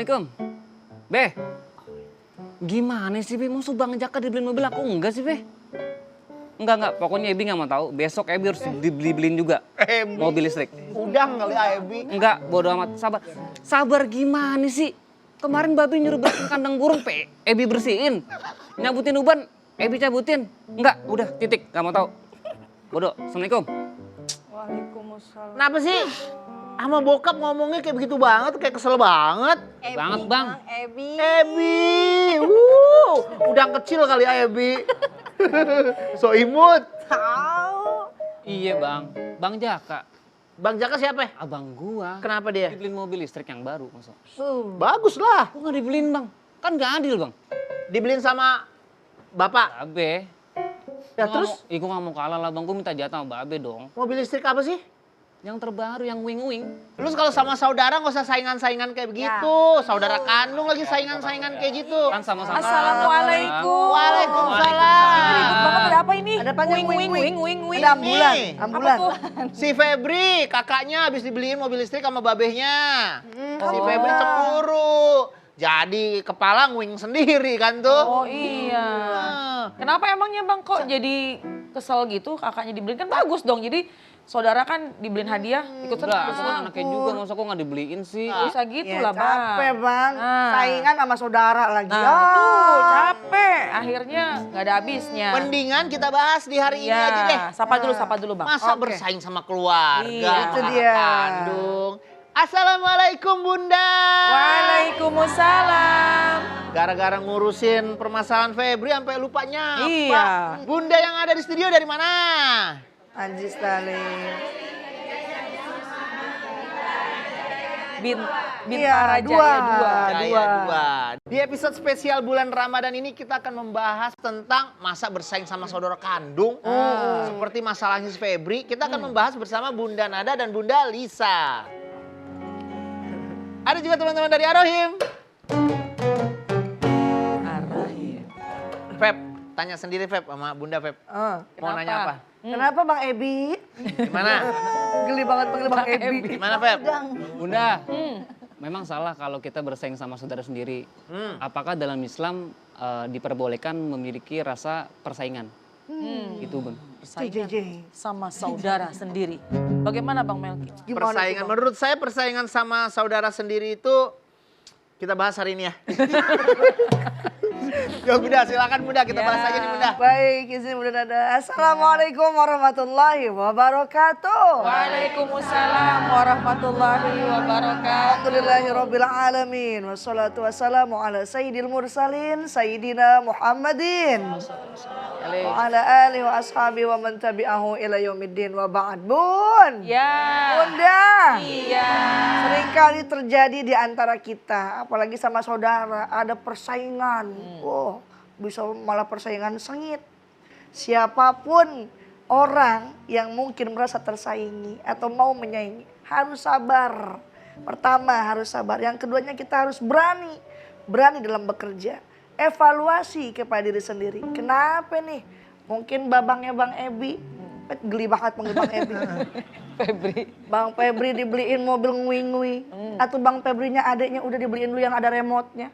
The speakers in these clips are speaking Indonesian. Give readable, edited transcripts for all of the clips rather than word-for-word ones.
Assalamualaikum. Be, gimana sih Be? Maksud Bang Jaka dibeliin mobil aku enggak sih Be? Enggak. Pokoknya Ebi nggak mau tahu. Besok Ebi harus dibeliin juga mobil listrik. Udang kali Ebi. Enggak, bodo amat. Sabar gimana sih? Kemarin Babi nyuruh bersihin kandang burung, Ebi bersihin. Nyabutin uban, Ebi cabutin. Enggak, udah titik. Gak mau tahu. Bodoh. Assalamualaikum. Waalaikumsalam. Kenapa sih? Sama bokap ngomongnya kayak begitu banget, kayak kesel banget. Banget, Bang. Ebi. Udang kecil kali Ebi. So imut. Tahu. Iya, Bang. Bang Jaka. Bang Jaka siapa ya? Abang gua. Kenapa dia? Dibeliin mobil listrik yang baru. Masa? Bagus lah. Kok nggak dibeliin, Bang? Kan gak adil, Bang. Dibeliin sama bapak. Babe. Ya terus? Gue gak mau kalah lah, Bang. Gue minta jatah sama Babe dong. Mobil listrik apa sih? Yang terbaru, yang wing-wing. Lu kalau sama saudara nggak usah saingan-saingan kayak begitu. Saudara kandung lagi saingan-saingan kayak gitu. Kan sama-sama. Assalamualaikum. Waalaikumsalam. Ribut banget ada apa ini? Ada panjang wing. Ada ambulan, Nih. ambulan. Si Febri, kakaknya habis dibeliin mobil listrik sama babehnya. Si Febri cemburu. Jadi kepala nguing sendiri kan tuh. Oh iya. Kenapa emangnya Bang kok jadi kesel gitu kakaknya dibeliin? Kan bagus dong. Jadi saudara kan dibeliin hadiah ikut senang. Udah, aku kan anaknya juga, masa kok gak dibeliin sih? Bisa gitu Ya, lah Bang. capek bang, Nah. saingan sama saudara lagi. Nah Ya. itu capek. Akhirnya gak ada habisnya. Mendingan kita bahas di hari ini Iya, aja deh. sapa dulu Bang. Masa Oke. bersaing sama keluarga, Iya, itu anak dia. kandung. Assalamualaikum Bunda. Waalaikumsalam. Gara-gara ngurusin permasalahan Febri sampai lupa nyapa. Iya. Bunda yang ada di studio dari mana? Anjis tali. Bintara Iya, Jaya 2. Jaya 2. Di episode spesial bulan Ramadan ini kita akan membahas tentang masa bersaing sama saudara kandung. Seperti masalahnya si Febri, kita akan membahas bersama Bunda Nada dan Bunda Lisa. Ada juga teman-teman dari Arohim. Feb, tanya sendiri Feb sama Bunda Feb. Mau nanya apa? Kenapa Bang Ebi? Gimana? Geli banget panggil Bang Ebi. Gimana Feb? Bunda, memang salah kalau kita bersaing sama saudara sendiri. Apakah dalam Islam diperbolehkan memiliki rasa persaingan? Itu Bang. Persaingan sama saudara sendiri. Bagaimana Bang Melki? Gimana Persaingan, tuh, Bang? menurut saya persaingan sama saudara sendiri itu kita bahas hari ini ya. Ya Bunda, silakan Bunda, kita bahas aja nih Bunda. Baik, izin Bunda Nada. Assalamualaikum warahmatullahi wabarakatuh. Waalaikumsalam warahmatullahi wabarakatuh. Alhamdulillahirabbil alamin wassalatu wassalamu ala sayyidil mursalin sayyidina Muhammadin wa ala alihi wa ashabi wa man tabi'ahu ila yaumiddin wa ba'd. Bun. Ya. Bunda. Iya. Seringkali terjadi di antara kita, apalagi sama saudara, ada persaingan. Oh, bisa malah persaingan sengit. Siapapun orang yang mungkin merasa tersaingi atau mau menyaingi, harus sabar. Pertama harus sabar, yang keduanya kita harus berani. Berani dalam bekerja. Evaluasi kepada diri sendiri. Kenapa nih? Mungkin babangnya Bang Ebi. Geli banget panggil Bang Ebi. Febri. Bang Febri dibeliin mobil ngui-ngui. Atau Bang Febrinya adeknya udah dibeliin lu yang ada remote-nya.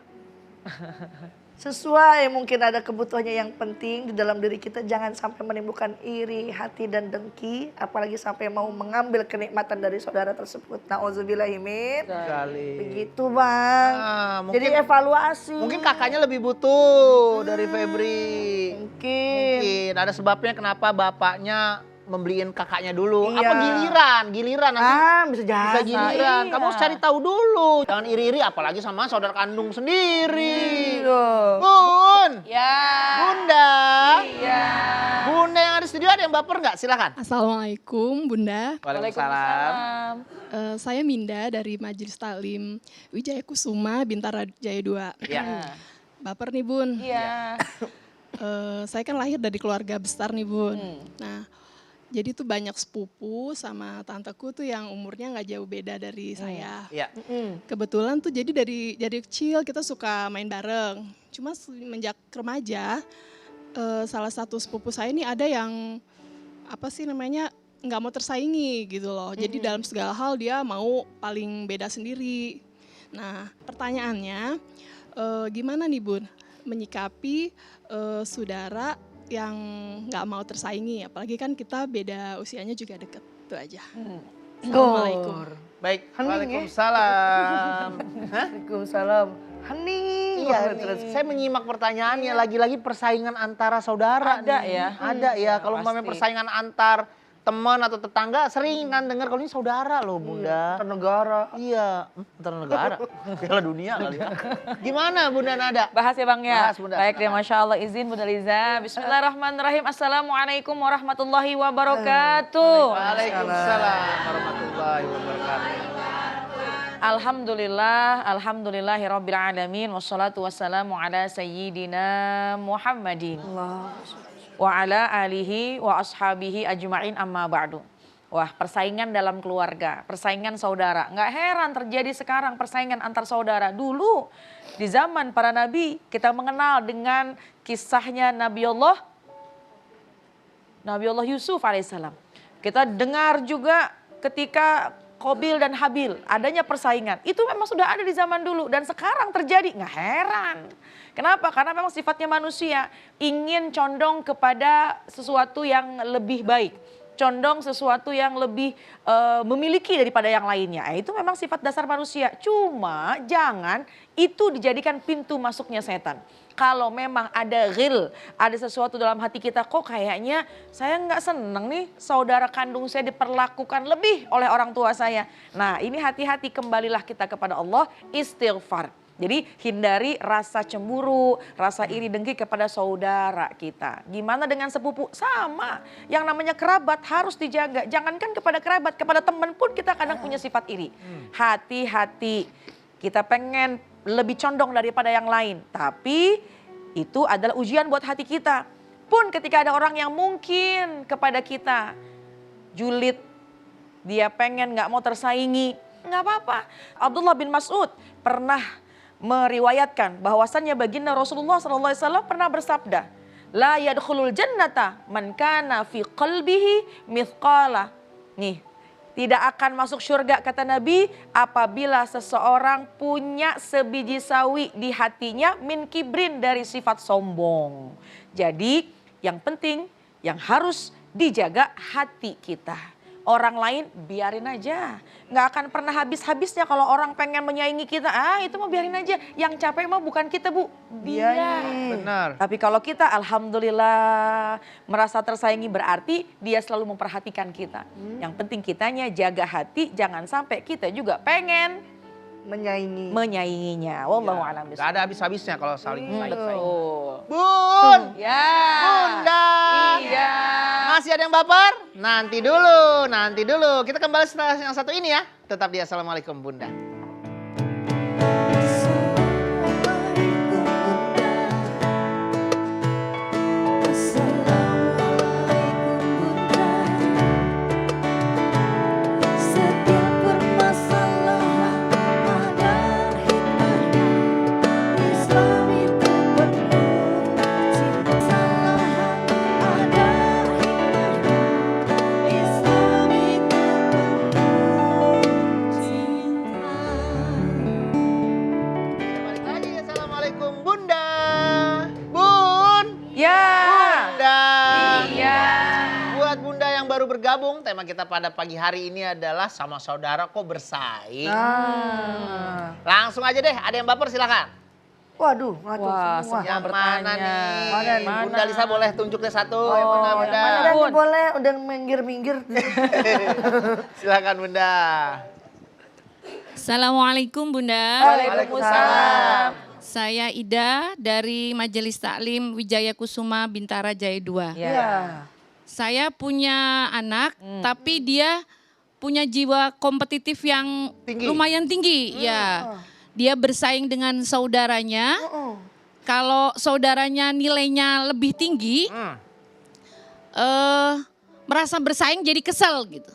Sesuai mungkin ada kebutuhannya yang penting di dalam diri kita. Jangan sampai menimbulkan iri, hati dan dengki. Apalagi sampai mau mengambil kenikmatan dari saudara tersebut. Na'udzubillahimin. Begitu Bang. Mungkin, Jadi evaluasi. mungkin kakaknya lebih butuh dari Febri. Mungkin. Ada sebabnya kenapa bapaknya membeliin kakaknya dulu. Iya. Apa giliran nanti Bisa jadi. bisa giliran. Iya. Kamu harus cari tahu dulu. Jangan iri-iri apalagi sama saudara kandung sendiri. Iya. Bun, Ya. Bunda. Iya. Bunda yang ada di studio ada yang baper nggak? Silakan. Assalamualaikum Bunda. Waalaikumsalam. Saya Minda dari Majelis Taklim Wijaya Kusuma Bintara Jaya 2. Ya. Baper nih Bun. Iya. Saya kan lahir dari keluarga besar nih Bun. Nah, jadi tuh banyak sepupu sama tanteku tuh yang umurnya nggak jauh beda dari saya. Iya. Kebetulan tuh jadi dari kecil kita suka main bareng. Cuma semenjak remaja, salah satu sepupu saya ini ada yang apa sih namanya nggak mau tersaingi gitu loh. Jadi dalam segala hal dia mau paling beda sendiri. Nah, pertanyaannya gimana nih Bun menyikapi saudara yang nggak mau tersaingi, apalagi kan kita beda usianya juga deket, itu aja. Assalamualaikum. Baik, Hening ya? waalaikumsalam. Hah? Waalaikumsalam. Hening. Iya, ya, terus hening. saya menyimak pertanyaannya, lagi-lagi persaingan antara saudara Ada nih. ya. Ada ya, kalau pasti. umpamanya persaingan antar teman atau tetangga sering kan dengar kalau ini saudara loh Bunda. Antar negara. Iya, antar negara, Piala Dunia kali ya. Gimana Bunda Nada? Bahas ya Bang ya? Bahas, Bunda. Baik deh, Masya Allah, izin Bunda Liza. Bismillahirrahmanirrahim. Assalamualaikum warahmatullahi wabarakatuh. Waalaikumsalam warahmatullahi wabarakatuh. Alhamdulillahirabbil alamin wassalatu wassalamu ala sayyidina Muhammadin wa ala alihi wa ashabihi ajma'in amma ba'du. Wah, persaingan dalam keluarga, persaingan saudara. Nggak heran terjadi sekarang persaingan antar saudara. Dulu di zaman para nabi kita mengenal dengan kisahnya Nabiullah Yusuf alaihissalam. Kita dengar juga ketika Qabil dan Habil, adanya persaingan. Itu memang sudah ada di zaman dulu dan sekarang terjadi, nggak heran. Kenapa? Karena memang sifatnya manusia ingin condong kepada sesuatu yang lebih baik. Condong sesuatu yang lebih memiliki daripada yang lainnya. Itu memang sifat dasar manusia. Cuma jangan itu dijadikan pintu masuknya setan. Kalau memang ada ghil, ada sesuatu dalam hati kita, kok kayaknya saya nggak seneng nih saudara kandung saya diperlakukan lebih oleh orang tua saya. Nah ini hati-hati, kembalilah kita kepada Allah, istighfar. Jadi hindari rasa cemburu, rasa iri dengki kepada saudara kita. Gimana dengan sepupu? Sama, yang namanya kerabat harus dijaga. Jangankan kepada kerabat, kepada teman pun kita kadang punya sifat iri. Hati-hati, kita pengen lebih condong daripada yang lain. Tapi itu adalah ujian buat hati kita. Pun ketika ada orang yang mungkin kepada kita julid, dia pengen gak mau tersaingi, gak apa-apa. Abdullah bin Mas'ud pernah meriwayatkan bahwasannya baginda Rasulullah SAW pernah bersabda, la yadkhulul jannata man kana fi qalbihi mithqala. Nih, tidak akan masuk surga kata Nabi apabila seseorang punya sebiji sawi di hatinya min kibrin, dari sifat sombong. Jadi yang penting yang harus dijaga hati kita. Orang lain biarin aja. Nggak akan pernah habis-habisnya kalau orang pengen menyaingi kita. Itu mah biarin aja. Yang capek mah bukan kita Bu, dia. Benar. Tapi kalau kita alhamdulillah merasa tersaingi berarti dia selalu memperhatikan kita. Yang penting kitanya jaga hati, jangan sampai kita juga pengen menyainginya. Wallahu a'lam Gak ada habis-habisnya kalau saling bersaing. Betul. Bun, Ya. Bunda. Iya. Masih ada yang baper? Nanti dulu. Kita kembali setelah yang satu ini ya. Tetap di Assalamualaikum Bunda. Balik lagi, Assalamualaikum Bunda. Bun. Ya. Bunda. Iya. Buat Bunda yang baru bergabung, tema kita pada pagi hari ini adalah sama saudara kok bersaing. Langsung aja deh, ada yang baper silakan. Waduh, ngatur Wah, semua. semua Yang bertanya. mana nih? Mana nih? Bunda Lisa boleh tunjuk deh satu. Oh, yang mana yang Bunda? mana? Udah Bun. nih boleh, udah minggir-minggir. Silakan Bunda. Assalamualaikum Bunda. Waalaikumsalam. Saya Ida dari Majelis Taklim Wijaya Kusuma Bintara Jaya 2. Ya. Saya punya anak tapi dia punya jiwa kompetitif yang Tinggi. lumayan tinggi. Ya. Dia bersaing dengan saudaranya. Kalau saudaranya nilainya lebih tinggi, merasa bersaing jadi kesel gitu.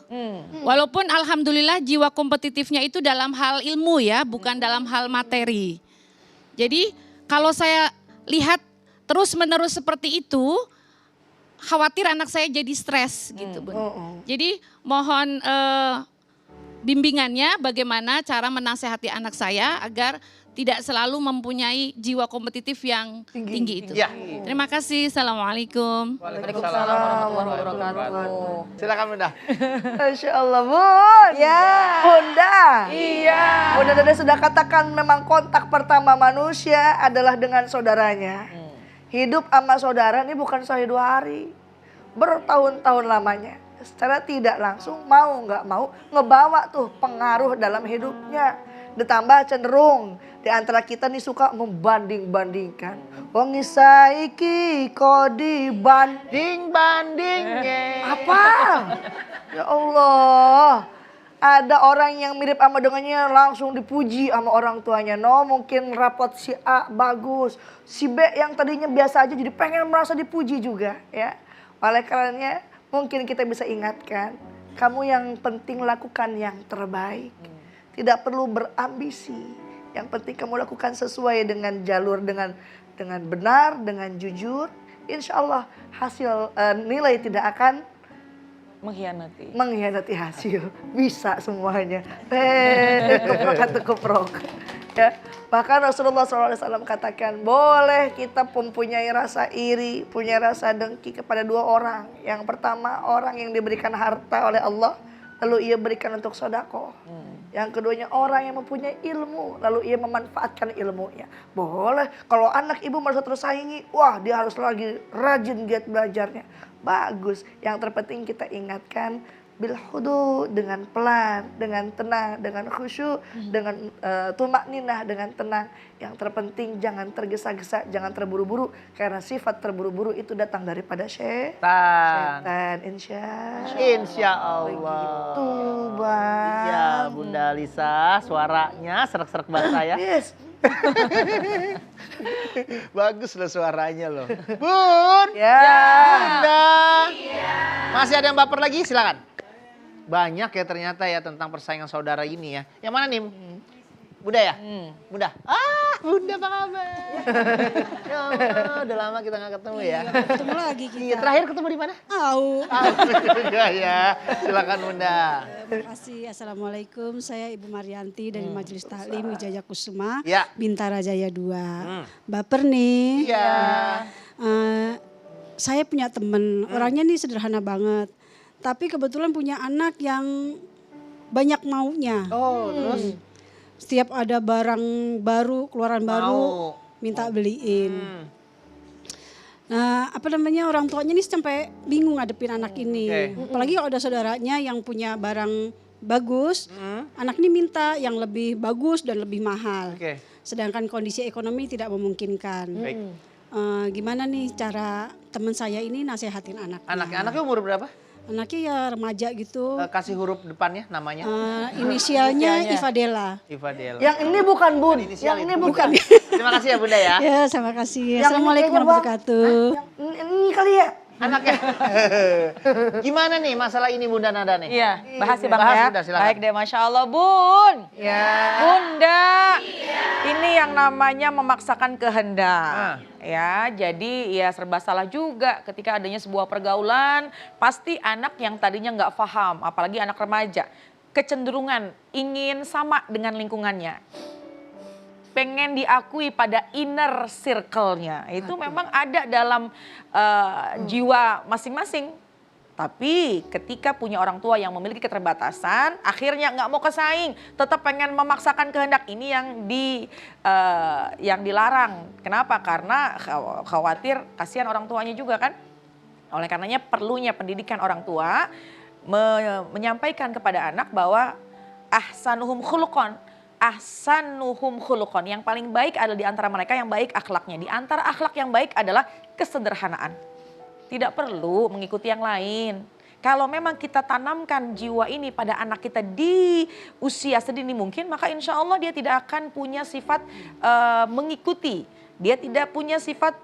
Walaupun alhamdulillah jiwa kompetitifnya itu dalam hal ilmu ya, bukan dalam hal materi. Jadi kalau saya lihat terus-menerus seperti itu, khawatir anak saya jadi stres gitu Bun. Jadi mohon bimbingannya bagaimana cara menasehati anak saya agar tidak selalu mempunyai jiwa kompetitif yang tinggi itu. Ya. Terima kasih. Assalamualaikum. Waalaikumsalam warahmatullahi wabarakatuh. Silakan Bunda. Masya Allah, Bun. Ya. Bunda. Iya. Bunda Dada sudah katakan memang kontak pertama manusia adalah dengan saudaranya. Hidup sama saudara ini bukan sehari 2 hari. Bertahun-tahun lamanya. Secara tidak langsung mau nggak mau ngebawa tuh pengaruh dalam hidupnya. Ditambah cenderung di antara kita nih suka membanding-bandingkan. Wong saiki kodi Banding-bandingnya. apa? Ya Allah. Ada orang yang mirip sama dengannya langsung dipuji sama orang tuanya. No, mungkin rapot si A bagus. Si B yang tadinya biasa aja jadi pengen merasa dipuji juga ya. Oleh karenanya mungkin kita bisa ingatkan. Kamu yang penting lakukan yang terbaik. Tidak perlu berambisi. Yang penting kamu lakukan sesuai dengan jalur, dengan benar, dengan jujur. Insya Allah hasil nilai tidak akan mengkhianati hasil. Bisa semuanya. Keprok. Ya. Bahkan Rasulullah SAW katakan boleh kita mempunyai rasa iri, punya rasa dengki kepada 2 orang. Yang pertama orang yang diberikan harta oleh Allah, lalu ia berikan untuk sedekah. Yang keduanya orang yang mempunyai ilmu, lalu ia memanfaatkan ilmunya. Boleh, kalau anak ibu merasa tersaingi, wah dia harus lagi rajin giat belajarnya. Bagus, yang terpenting kita ingatkan bil hudu, dengan pelan, dengan tenang, dengan khusyuk, dengan tumak ninah, dengan tenang. Yang terpenting jangan tergesa-gesa, jangan terburu-buru. Karena sifat terburu-buru itu datang daripada setan. Insya Allah. Tuh Bang. Ya Bunda Lisa, suaranya serak-serak banget saya. Yes. Bagus loh suaranya loh. Bun. Ya. Bunda. Masih ada yang baper lagi? Silakan. Banyak ya ternyata ya tentang persaingan saudara ini ya. Yang mana nih? Bunda ya? Bunda. Bunda apa kabar? Ya Allah, udah lama kita gak ketemu ya. Ketemu lagi kita. Iya, terakhir ketemu di mana? Au. Enggak ya. Silakan Bunda. Terima kasih. Assalamualaikum. Saya Ibu Marianti dari Majelis Taklim Wijaya Kusuma, Ya. Bintara Jaya 2. Baper nih. Iya. Saya punya temen, orangnya nih sederhana banget. Tapi kebetulan punya anak yang banyak maunya. Oh, terus? Setiap ada barang baru, keluaran baru, Mau. minta beliin. Nah, orang tuanya ini sampai bingung ngadepin anak ini. Apalagi kalau ada saudaranya yang punya barang bagus, anak ini minta yang lebih bagus dan lebih mahal. Sedangkan kondisi ekonomi tidak memungkinkan. Gimana nih cara teman saya ini nasehatin anaknya? Anaknya umur berapa? Anaknya ya remaja gitu. Kasih huruf depannya namanya. Inisialnya Ifadela. Ifadela. Yang ini bukan Bun. Inisial Yang itu ini bukan. Terima kasih ya Bunda ya. Ya, terima kasih. Yang Assalamualaikum ini kayaknya, Bang. warahmatullahi wabarakatuh. Ini kali ya. Anaknya. Gimana nih masalah ini Bunda Nada nih? Iya, bahas ya Bang Bahas, ya. Bunda, silakan. Baik deh, Masya Allah Bun. Ya. Bunda, ini yang namanya memaksakan kehendak. Ya, jadi ya serba salah juga ketika adanya sebuah pergaulan. Pasti anak yang tadinya nggak paham, apalagi anak remaja. Kecenderungan ingin sama dengan lingkungannya. Pengen diakui pada inner circle-nya. Itu memang ada dalam jiwa masing-masing. Tapi ketika punya orang tua yang memiliki keterbatasan, akhirnya nggak mau kesaing, tetap pengen memaksakan kehendak, ini yang dilarang. Kenapa? Karena khawatir kasihan orang tuanya juga kan. Oleh karenanya perlunya pendidikan orang tua menyampaikan kepada anak bahwa ahsanuhum khuluqan. Ahsanuhum khuluqan. Yang paling baik adalah di antara mereka yang baik akhlaknya. Di antara akhlak yang baik adalah kesederhanaan. Tidak perlu mengikuti yang lain. Kalau memang kita tanamkan jiwa ini pada anak kita di usia sedini mungkin, maka insya Allah dia tidak akan punya sifat mengikuti. Dia tidak punya sifat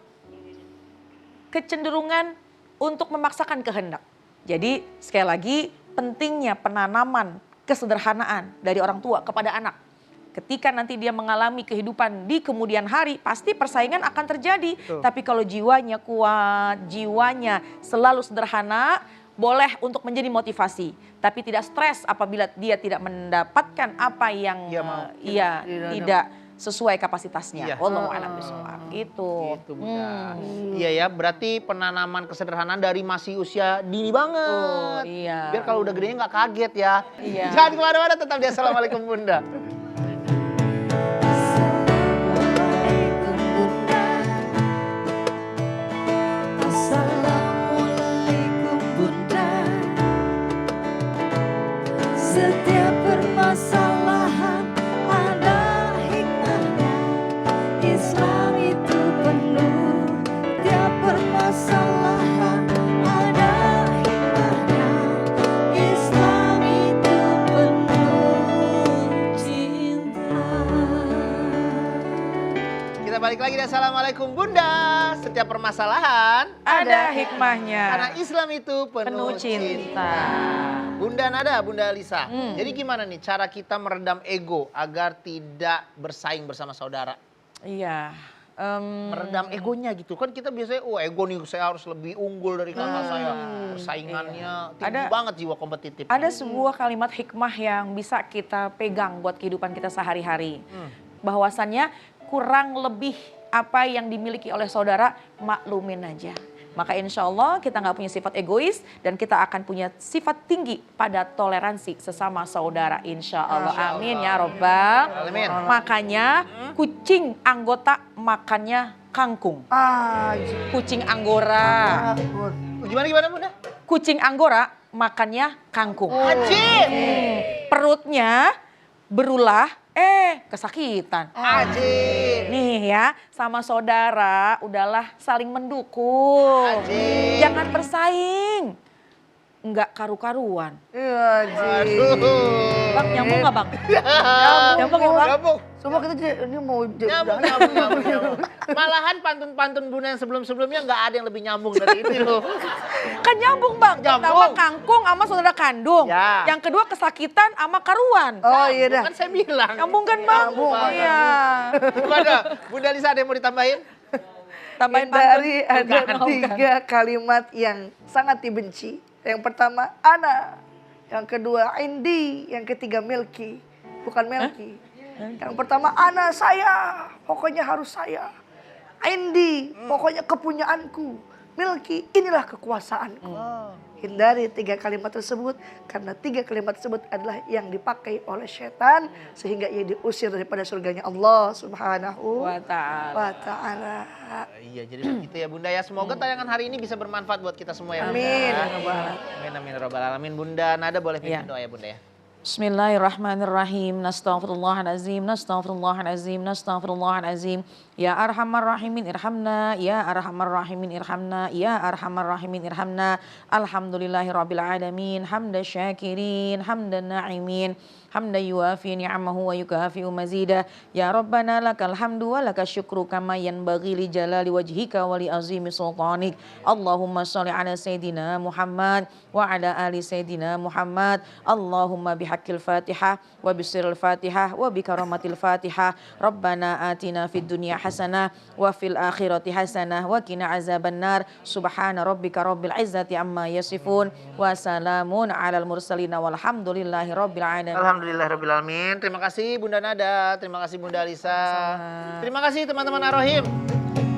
kecenderungan untuk memaksakan kehendak. Jadi sekali lagi pentingnya penanaman kesederhanaan dari orang tua kepada anak. Ketika nanti dia mengalami kehidupan di kemudian hari, pasti persaingan akan terjadi. Tapi kalau jiwanya kuat, jiwanya selalu sederhana, boleh untuk menjadi motivasi, tapi tidak stres apabila dia tidak mendapatkan apa yang Dia mau. tidak sesuai kapasitasnya. Iya. Wallahu a'lam bishawab. Gitu. Gitu Bunda. Iya ya, berarti penanaman kesederhanaan dari masih usia dini banget. Iya. Biar kalau udah gedenya nggak kaget ya. Iya. Jangan kemana-mana, tetap di Assalamualaikum Bunda. Assalamualaikum Bunda. Setiap permasalahan ada hikmahnya. Islam itu penuh. Tiap permasalahan ada hikmahnya. Islam itu penuh cinta. Kita balik lagi di Assalamualaikum Bunda. Setiap permasalahan Ada hikmahnya. karena Islam itu Penuh cinta. Bunda Nada, Bunda Lisa. Jadi gimana nih cara kita meredam ego agar tidak bersaing bersama saudara? Iya. Meredam egonya gitu. Kan kita biasanya, ego nih saya harus lebih unggul dari kakak saya. Persaingannya tinggi Ada- banget jiwa kompetitif. Ada sebuah kalimat hikmah yang bisa kita pegang buat kehidupan kita sehari-hari. Bahwasannya kurang lebih apa yang dimiliki oleh saudara, maklumin aja. Maka insya Allah kita nggak punya sifat egois dan kita akan punya sifat tinggi pada toleransi sesama saudara. Insya Allah. Amin ya Robbal. Alamin. Makanya kucing anggota makannya kangkung. Kucing Anggora. Gimana Bunda? Kucing Anggora makannya kangkung. Ajib! Perutnya berulah, kesakitan. Ajib! Nih ya, sama saudara udahlah saling mendukung. Ajib! Jangan bersaing. Enggak karu-karuan. Iya, Ji. Bang, nyambung nggak bang? Nyambung ya bang? Nyambung. Coba kita ini mau Nyambung. Malahan pantun-pantun Bunda yang sebelum-sebelumnya nggak ada yang lebih nyambung dari itu loh. Kan nyambung bang. Nyambung. Pertama kangkung sama saudara kandung. Ya. Yang kedua kesakitan sama karuan. Oh iya dah. Kan saya bilang. Nyambung kan bang? Nyambung. Iya. Gimana? Bunda Lisa ada yang mau ditambahin? Tambahin Hindari pantun. ada 3 kalimat yang sangat dibenci. Yang pertama, ana. Yang kedua, indi. Yang ketiga, milki. Bukan melki. Yang pertama, ana saya. Pokoknya harus saya. Indi, pokoknya kepunyaanku. Milki, inilah kekuasaanku. Hindari 3 kalimat tersebut. Karena 3 kalimat tersebut adalah yang dipakai oleh setan. Sehingga ia diusir daripada surganya Allah subhanahu Wa ta'ala. wa ta'ala. Iya, jadi begitu ya Bunda ya. Semoga tayangan hari ini bisa bermanfaat buat kita semua ya Bunda. Amin. Amin, amin, ya Rabbal alamin. Bunda Nada boleh pimpin Iya. doa ya Bunda ya. Bismillahirrahmanirrahim. Nastaghfirullahalazim, nastaghfirullahalazim, nastaghfirullahalazim. Ya arhamar rahimin irhamna, ya arhamar rahimin irhamna, ya arhamar rahimin irhamna. Alhamdulillahirabbil alamin, hamda syakirin, hamdan na'imin. Hamda yuafi ni'amahu wa yukafi'u mazidah. Ya Rabbana lakal hamdu wa lakal syukru kama yanbaghi li jalali wajhika wa li azimi sultanik. Allahumma sholli ala Sayyidina Muhammad wa ala ali Sayyidina Muhammad. Allahumma bihaqqil Fatihah wa bisirril Fatihah wa bikaramatil Fatihah. Rabbana atina fid dunya hasanah wa fil akhirati hasanah wa qina azabannar. Subhana rabbika rabbil izzati amma yasifun wa salamun alal mursalin walhamdulillahi rabbil alamin. Alhamdulillahirrahmanirrahim. Terima kasih Bunda Nada, terima kasih Bunda Lisa. Terima kasih teman-teman Ar-Rahim.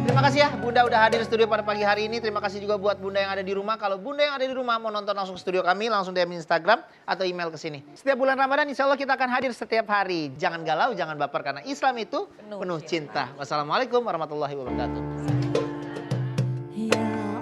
Terima kasih ya Bunda udah hadir di studio pada pagi hari ini. Terima kasih juga buat Bunda yang ada di rumah. Kalau Bunda yang ada di rumah mau nonton langsung ke studio kami, langsung DM Instagram atau email ke sini. Setiap bulan Ramadan insya Allah kita akan hadir setiap hari. Jangan galau, jangan baper karena Islam itu penuh cinta. Wassalamualaikum warahmatullahi wabarakatuh. Ya